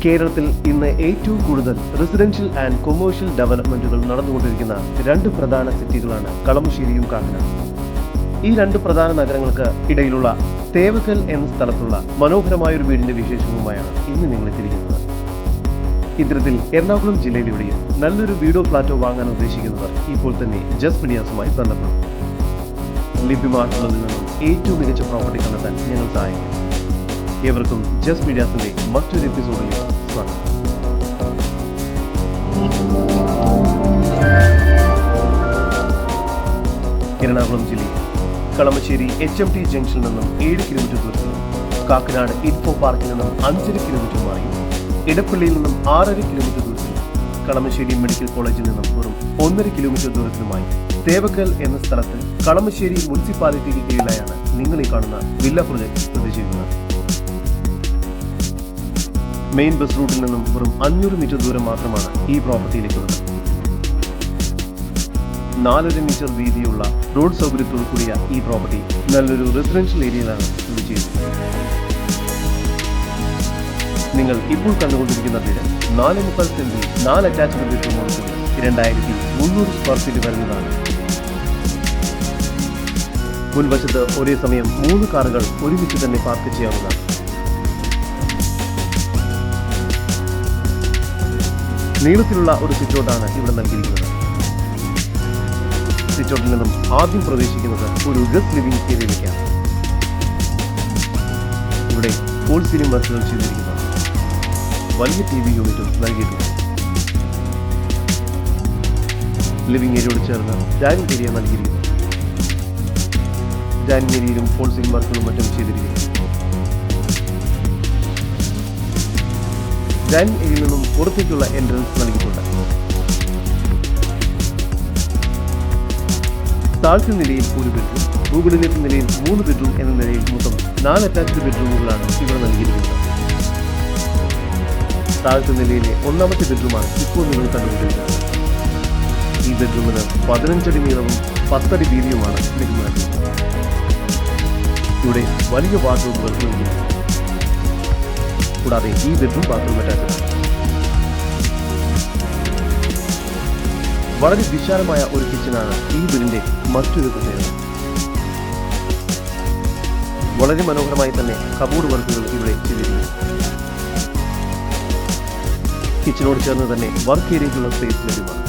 കേരളത്തിൽ ഇന്ന് ഏറ്റവും കൂടുതൽ റെസിഡൻഷ്യൽ ആൻഡ് കൊമേഴ്ഷ്യൽ ഡെവലപ്മെന്റുകൾ നടന്നുകൊണ്ടിരിക്കുന്ന രണ്ട് പ്രധാന സിറ്റികളാണ് കളമശ്ശേരിയും കാക്കനാടും. ഈ രണ്ട് പ്രധാന നഗരങ്ങൾക്ക് ഇടയിലുള്ള തേവക്കൽ എന്ന സ്ഥലത്തുള്ള മനോഹരമായ ഒരു വീടിന്റെ വിശേഷവുമായാണ് ഇന്ന് നിങ്ങൾ എത്തിയിരിക്കുന്നത്. ഇത്തരത്തിൽ എറണാകുളം ജില്ലയിലൂടെയും നല്ലൊരു വീടോ ഫ്ലാറ്റോ വാങ്ങാൻ ഉദ്ദേശിക്കുന്നവർ ഇപ്പോൾ തന്നെ ജസ്റ്റ് മീഡിയാസുമായി ബന്ധപ്പെടും. ലഭ്യമായിട്ടുള്ളതിൽ നിന്നും ഏറ്റവും മികച്ച പ്രോപ്പർട്ടി കണ്ടെത്താൻ ഞങ്ങൾ സഹായിക്കും. ഏവർക്കും ജസ്റ്റ് മീഡിയാസിന്റെ മറ്റൊരു എപ്പിസോഡിലേക്ക് സ്വാഗതം. എറണാകുളം ജില്ലയിൽ കളമശ്ശേരി HMT ജംഗ്ഷനിൽ നിന്നും 7 കിലോമീറ്റർ ദൂരത്തിലും, കാക്കനാട് ഇൻഫോ പാർക്കിൽ നിന്നും 5.5 കിലോമീറ്ററുമായും, ഇടപ്പള്ളിയിൽ നിന്നും 6.5 കിലോമീറ്റർ ദൂരത്തിലും, കളമശ്ശേരി മെഡിക്കൽ കോളേജിൽ നിന്നും വെറും 1.5 കിലോമീറ്റർ ദൂരത്തിലുമായി തേവക്കൽ എന്ന സ്ഥലത്ത് കളമശ്ശേരി മുനിസിപ്പാലിറ്റിക്ക് കീഴിലായാണ് നിങ്ങൾ ഈ കാണുന്ന വില്ല പ്രൊജക്ട് സ്ഥിതി ചെയ്യുന്നത്. മെയിൻ ബസ് റൂട്ടിൽ നിന്നും വെറും 500 മീറ്റർ ദൂരം മാത്രമാണ് ഈ പ്രോപ്പർട്ടിയിലേക്കുള്ളത്. 4.5 മീറ്റർ വീതിയുള്ള റോഡ് സൗകര്യത്തോടു കൂടിയ ഈ പ്രോപ്പർട്ടി നല്ലൊരു റെസിഡൻഷ്യൽ ഏരിയയിലാണ് സ്ഥിതി ചെയ്യുന്നത്. നിങ്ങൾ ഇപ്പോൾ കണ്ടുകൊണ്ടിരിക്കുന്ന വീട് 4.25 സെന്റിൽ 4 അറ്റാച്ച്ഡ് ബെഡ്റൂമോട് കൂടി 2300 സ്ക്വയർ ഫീറ്റ് വരുന്നതാണ്. മുൻവശത്ത് ഒരേ സമയം 3 കാറുകൾ ഒരുമിച്ച് തന്നെ പാർക്ക് ചെയ്യാവുന്നതാണ്. നീളത്തിലുള്ള ഒരു സിറ്റൗട്ടാണ് ഇവിടെ നൽകിയിരിക്കുന്നത്. സിറ്റൗട്ടിൽ നിന്നും ആദ്യം പ്രവേശിക്കുന്നത് ഒരു ഗസ്റ്റ് ലിവിംഗ് ഏരിയയിലേക്കാണ്. ഇവിടെ ഫോൾ സീലിംഗ് വർക്കുകൾ ചെയ്തിരിക്കുന്നു. വലിയ TV യൂണിറ്റും നൽകിയിട്ടുണ്ട്. ലിവിംഗ് ഏരിയയോട് ചേർന്ന് ഡൈനിങ് ഏരിയ നൽകിയിരിക്കുന്നു. ഡൈനിങ് ഏരിയയിലും ഫോൾ സീലിംഗ് വർക്കുകളും മറ്റും ചെയ്തിരിക്കുന്നു. ഡൈനിങ് ഏരിയയിൽ നിന്നും പുറത്തേക്കുള്ള എൻട്രൻസ് നൽകിയിട്ടുണ്ട്. താഴത്തെ നിലയിൽ ഒരു ബെഡ്റൂം, മുകളിലേക്ക് നിലയിൽ 3 ബെഡ്റൂം എന്ന നിലയിൽ മൊത്തം 4 അറ്റാച്ച്ഡ് ബെഡ്റൂമുകളാണ് ഇവിടെ നൽകിയിരിക്കുന്നത്. താഴത്തെ നിലയിലെ 1ാമത്തെ ബെഡ്റൂമാണ് ഇപ്പോൾ നിങ്ങൾ കണ്ടുകൊണ്ടിരിക്കുന്നത്. ഈ ബെഡ്റൂമിന് 15 അടി നീളവും 10 അടി വീതിയുമാണ് ലഭ്യമാക്കുന്നത്. ഇവിടെ വലിയ ബാത്റൂമുകൾ നൽകിയിട്ടുണ്ട്. കൂടാതെ ഈ ബെഡ്റൂം ബാത്റൂം അറ്റാച്ച്ഡ് ആണ്. വളരെ വിശാലമായ ഒരു കിച്ചനാണ് ഈ വീടിന്റെ മറ്റൊരു പ്രത്യേകത. വളരെ മനോഹരമായി തന്നെ കബോർഡ് വർക്കുകൾ ഇവിടെ ചെയ്തിരിക്കുന്നു. കിച്ചനോട് ചേർന്ന് തന്നെ വർക്ക് ഏരിയയ്ക്കുള്ള സ്പേസ് ലഭ്യമാണ്.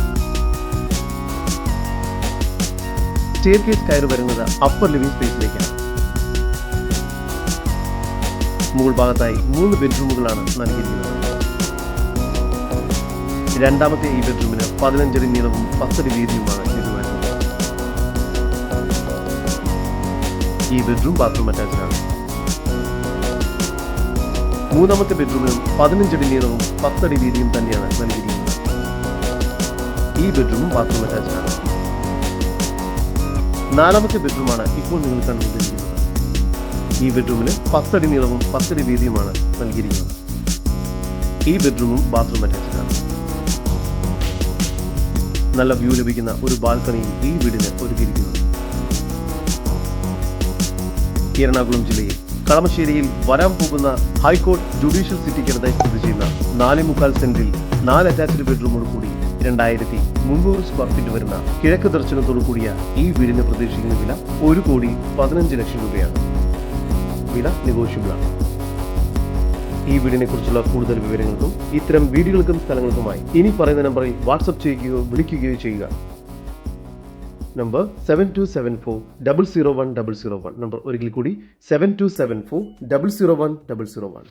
സ്റ്റെയർകേസ് കയറി വരുന്നത് അപ്പർ ലിവിംഗ് സ്പേസിലേക്കാണ്. മുകൾ ഭാഗത്തായി 3 ബെഡ്റൂമുകളാണ് നൽകിയിരിക്കുന്നത്. രണ്ടാമത്തെ ഈ ബെഡ്റൂമിന് 15 അടി നീളവും 10 അടി വീതിയുമാണ് ലഭ്യമാക്കുന്നത്. ഈ ബെഡ്റൂം ബാത്റൂം അറ്റാച്ച്ഡ് ആണ്. 3ാമത്തെ ബെഡ്റൂമിനും 15 അടി നീളവും 10 അടി വീതിയും തന്നെയാണ് നൽകിയിരിക്കുന്നത്. ഈ ബെഡ്റൂമും ബാത്റൂം അറ്റാച്ച്ഡ് ആണ്. 4ാമത്തെ ബെഡ്റൂമാണ് ഇപ്പോൾ നിങ്ങൾ കണ്ടുകൊണ്ടിരിക്കുന്നത്. ഈ ബെഡ്റൂമിന് 10 അടി നീളവും 10 അടി വീതിയുമാണ് നൽകിയിരിക്കുന്നത്. ഈ ബെഡ്റൂമും ബാത്റൂം അറ്റാച്ച്ഡ് ആണ്. നല്ല വ്യൂ ലഭിക്കുന്ന ഒരു ബാൽക്കണിയും ഈ വീടിന് ഒരുക്കിയിരിക്കുന്നു. എറണാകുളം ജില്ലയിൽ കളമശ്ശേരിയിൽ വരാൻ പോകുന്ന ഹൈക്കോർട്ട് ജുഡീഷ്യൽ സിറ്റിക്കടുത്തായി സ്ഥിതി ചെയ്യുന്ന 4.25 സെന്റിൽ 4 അറ്റാച്ച്ഡ് ബെഡ്റൂമോട് കൂടി 2300 സ്ക്വയർ ഫീറ്റ് വരുന്ന കിഴക്ക് ദർശനത്തോടു കൂടിയ ഈ വീടിന് പ്രതീക്ഷിക്കുന്ന വില 1,15 ലക്ഷം രൂപയാണ്. വില നെഗോഷ്യബിൾ ആണ്. ഈ വീടിനെ കുറിച്ചുള്ള കൂടുതൽ വിവരങ്ങൾക്കും ഇത്തരം വീടുകൾക്കും സ്ഥലങ്ങൾക്കുമായി ഇനി പറയുന്ന നമ്പറിൽ വാട്സ്ആപ്പ് ചെയ്യുകയോ വിളിക്കുകയോ ചെയ്യുക. നമ്പർ 7274 001 001. നമ്പർ ഒരിക്കൽ കൂടി 7274 001 001.